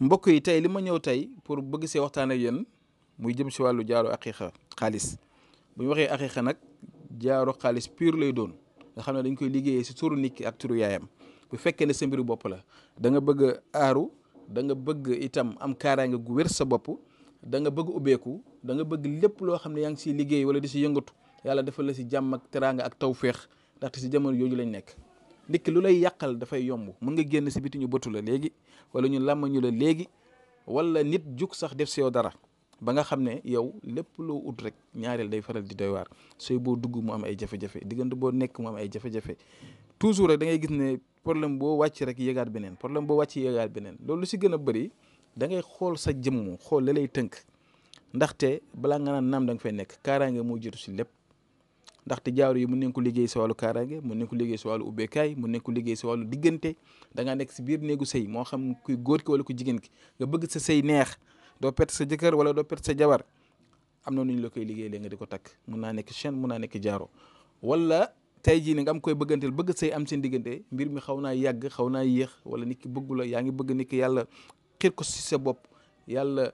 mbokk yi tey li ma ñëw tey pour bëgg see waxtaan ak yéen muy jëm si wàllu jaaro aqiqa xaalis bu ñu waxee aqiqa nag jaaro xaalis pur lay doon nga xam ne dañ koy liggéeyee si turu nit ki ak turu yaayam bu fekkee ne sa mbiru bopp la da nga bëgg a aaru da nga bëgg itam am kaaraange gu wér sa bopp da nga bëgg ubbeeku da nga bëgg lépp loo xam ne yaa ngi siy liggéey wala di si yëngatu yàlla defal la si jàmm ak teraanga ak tawféex ndaxte si jamono yooyu lañ nekk. ndikk lu lay yàqal dafay yomb mën nga génn si biti ñu bëtu la léegi wala ñu làmm ñu la léegi wala nit jug sax def si yow dara ba nga xam ne yow lépp loo ut rek ñaareel day faral di doy waar sooy boo dugg mu am ay jafe-jafe diggante boo nekk mu am ay jafe-jafe toujours rek da ngay gis ne problème boo wàcc rek yëgaat beneen problème boo wàcc yëgaat beneen loolu lu si gën a bëri da ngay xool sa jëmm xool la lay tënk ndaxte balaa nga naan naam da nga fay nekk kaaraange moo jiitu si lépp. ndaxte jaaro yi mën nañ ko liggéey si wàllu kaaraange mën nañ ko liggéey si wàllu ubbeekaay mën nañ ko liggéey si wàllu diggante da ngaa nekk si biir néegu sëy moo xam kuy góor ki wala ku jigéen ki nga bëgg sa sëy neex doo perte sa jëkkër wala doo perte sa jabar am na nu ñu la koy liggéey léegi nga di ko takk mun naa nekk chaîne mun naa nekk jaaro wala tey jii ne nga am koy bëgganteel bëgg sëy am seen diggante mbir mi xaw naa yàgg xaw naa yéex wala nit ki bëggu la yaa ngi bëgg nit ki yàlla xiir ko si sa bopp yàlla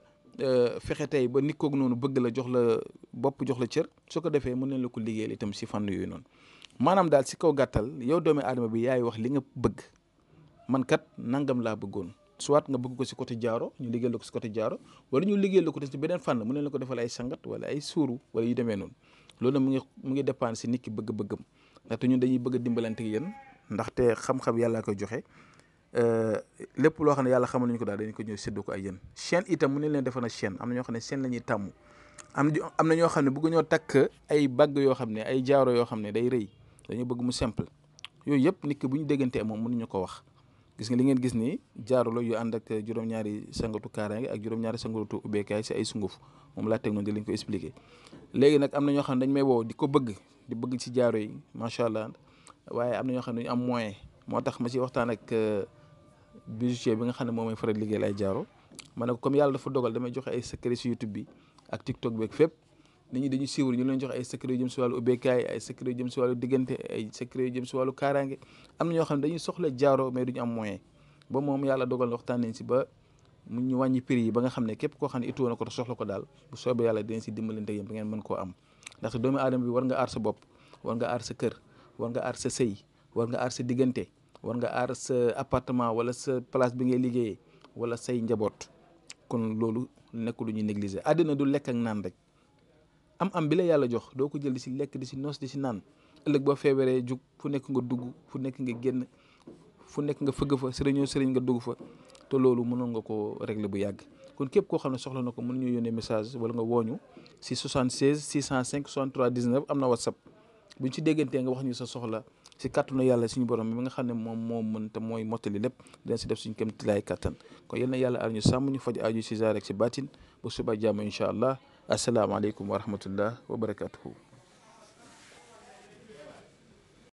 fexe tey ba nit kooku noonu bëgg la jox la bopp jox la cër soo ko defee mën nañ la ko liggéeyal itam si fànn yooyu noonu maanaam daal si kaw gàttal yow doomi aadama bi yaay wax li nga bëgg man kat nangam laa bëggoon soit nga bëgg ko si côté jaaro ñu liggéeyal la ko si côté jaaro wala ñu liggéeyal la ko si beneen fànn mën nañ la ko defal ay sangat wala ay suuru wala yu demee noonu loolu nag mu ngi dépendre si nit ki bëgg-bëggam ndaxte ñun dañuy bëgg a dimbalante ak yéen ndaxte xam-xam yàllaa koy joxe lépp loo xam ne yàlla xamal nañu ko daal dañu ko ñëw séddoo ko ay yéen chaîne itam mu ne leen defal na chaîne am na ñoo xam ne chaîne la ñuy tàmm am na ñoo xam ne bëgg ñoo takk ay bagg yoo xam ne ay jaaro yoo xam ne day rëy dañu bëgg mu simple yooyu yëpp nit ki bu ñu déggantee moom mënuñu ko wax gis nga li ngeen gis ni jaaro la yu ànd ak juróom-ñaari sangatu kaaraange ak juróom-ñaari sangatu ubbeekaay si ay sunguf moom laa teg noonu di lañ ko expliqué léegi nag am na ñoo xam ne dañ may woo di ko bëgg di bëgg ci jaaro yi macha allah waaye am na ñoo xam ne ñu am moyen moo tax ma ci waxtaan ak bijoutier bi nga xam ne moom mooy faral liggéeyal ay jaaro ma ne ko comme yàlla dafa dogal damay joxe ay secret si YouTube bi ak TikTok beeg fépp nit ñi dañuy suivre ñu leen joxe ay secret yu jëm si wàllu ubbeekaay ay secret yu jëm si wàllu diggante ay secret yu jëm si wàllu kaaraange am na ñoo xam ne dañuy soxla jaaro mais duñu am moyen ba moom yàlla dogal na waxtaan nañ si ba mu ñu wàññi prix yi ba nga xam ne képp koo xam ne itoo na ko te soxla ko daal bu soobee yàlla dinañ si dimbalante yéen ba ngeen mën koo am ndaxte doomu aadama bi war nga aar sa bopp war nga aar sa kër war nga aar sa sëy war nga aar sa diggante war nga aar sa appartement wala sa place bi ngay liggéeyee wala say njaboot kon loolu nekk lu ñuy négliger àddina du lekk ak naan rek am bi la yàlla jox doo ko jël di si lekk di si noos di si naan ëllëg boo feebaree jug fu nekk nga dugg fu nekk nga génn fu nekk nga fëgg fa sëriñoo sëriñ nga dugg fa te loolu mënoon nga ko régler bu yàgg kon képp koo xam ne soxla na ko mën ñu yónnee message wala nga wooñu si 76 605 63 19 am na whatsapp buñ ci déggantee nga wax ñu sa soxla si kàttanu yàlla suñu borom mi nga xam ne moom moo mën te mooy mottali lépp dina si def suñu kem tilaay kattan kon yal na yàlla aar ñu sàmm ñu faj aaju si zaar ak si baatin ba suba jàmm incha allah asalaamaaleykum wa rahmatullah wa barakatuhu